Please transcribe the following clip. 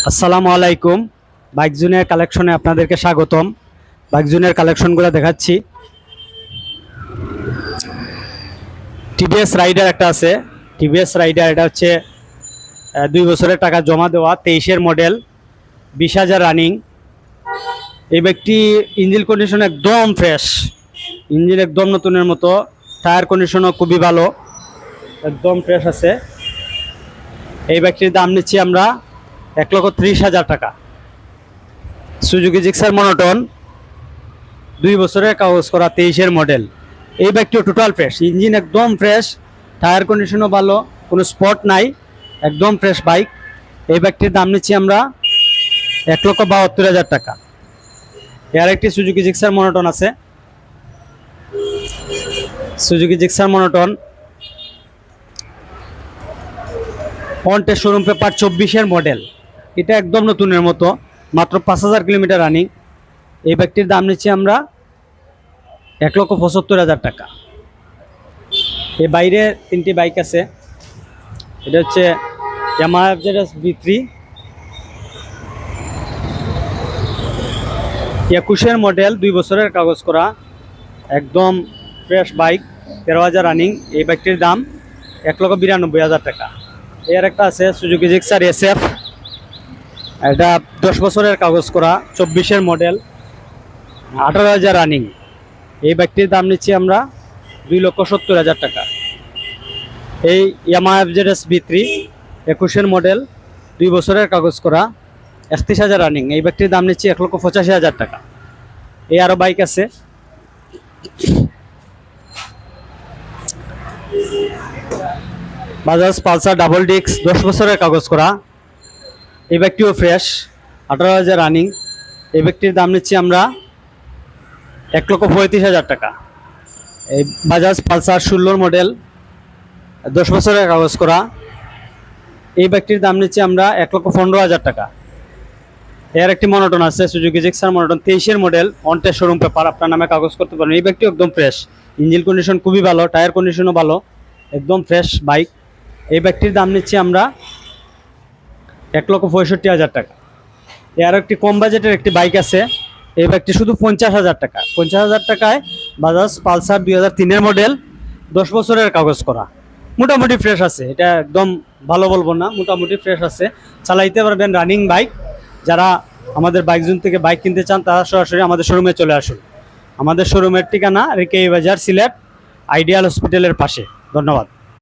আসসালামু আলাইকুম। বাইক জুনের কালেকশনে আপনাদেরকে স্বাগতম। বাইক জুনের কালেকশনগুলো দেখাচ্ছি। টিভিএস রাইডার একটা আছে। টিভিএস রাইডার এটা হচ্ছে 2 বছরের টাকা জমা দেওয়া, 23-এর মডেল, 20,000 রানিং। এই বাইকটি ইঞ্জিন কন্ডিশন একদম ফ্রেশ, ইঞ্জিন একদম নতুনের মতো, টায়ার কন্ডিশনও খুবই ভালো, একদম ফ্রেশ আছে। এই বাইকটির দাম নিচ্ছি আমরা 1,30,000 টাকা। সুজুকি জিক্সার মনোটন, 2 বছরের কাগজ করা, 23-এর মডেল। এই বাইকটিও টোটাল ফ্রেশ, ইঞ্জিন একদম ফ্রেশ, টায়ার কন্ডিশনও ভালো, কোনো স্পট নাই, একদম ফ্রেশ বাইক। এই বাইকটির দাম নিচ্ছি আমরা 1,72,000 টাকা। এর একটি সুজুকি জিক্সার মনোটন আছে। Suzuki Gixxer monotone, on test showroom paper, 24-এর মডেল। এটা একদম নতুনের মতো, মাত্র 5,000 কিলোমিটার রানিং। এই বাইকটির দাম নিচ্ছি আমরা 1,75,000 টাকা। এই বাইরে 3টি বাইক আছে। এটা হচ্ছে ইয়ামাহা এফজেডএস V3, 21-এর মডেল, 2 বছরের কাগজ করা, একদম ফ্রেশ বাইক, 13,000 রানিং। এই বাইকটির দাম 1,92,000 টাকা। এর একটা আছে সুজুকি জিক্সার SF, এটা 10 বছরের কাগজ করা, 24-এর মডেল, 18,000 রানিং। এই বাইকটির দাম নিচ্ছি আমরা 2,70,000 টাকা। এই ইয়ামাহা এফজেডএস V3, 21-এর মডেল, 2 বছরের কাগজ করা, 31,000 রানিং। এই বাইকটির দাম নিচ্ছি 1,85,000 টাকা। এই আরও বাইক আছে। বাজাজ পালসার ডাবল ডিস্ক, 10 বছরের কাগজ করা, এই বাইকটিও ফ্রেশ, 18,000 রানিং। এই বাইকটির দাম নিচ্ছি আমরা 1,35,000 টাকা। এই বাজাজ পালসার 16 মডেল, 10 বছরের কাগজ করা, এই বাইকটির দাম নিচ্ছি আমরা 1,15,000 টাকা। এর একটি মনোটন আছে সুজুকি জিক্সার মনোটন, 23-এর মডেল, অনটেস্ট শোরুম পেপার, আপনার নামে কাগজ করতে পারেন। এই বাইকটি একদম ফ্রেশ, ইঞ্জিন কন্ডিশন খুবই ভালো, টায়ার কন্ডিশনও ভালো, একদম ফ্রেশ বাইক। এই বাইকটির দাম নিচ্ছি আমরা 1,65,000 টাকা। এর একটি কম বাজেটের একটি বাইক আছে। এই বাইকটি শুধু 50,000 টাকা। 50,000 টাকায় বাজাজ পালসার 2003-এর মডেল, 10 বছরের কাগজ করা, মোটামুটি ফ্রেশ আছে। এটা একদম ভালো বলবো না, মোটামুটি ফ্রেশ আছে, চালাইতে পারবেন, রানিং বাইক। যারা আমাদের বাইক জোন থেকে বাইক কিনতে চান তারা সরাসরি আমাদের শোরুমে চলে আসুন। আমাদের শোরুমের ঠিকানা রেকেই বাজার, সিলেট, আইডিয়াল হসপিটালের পাশে। ধন্যবাদ।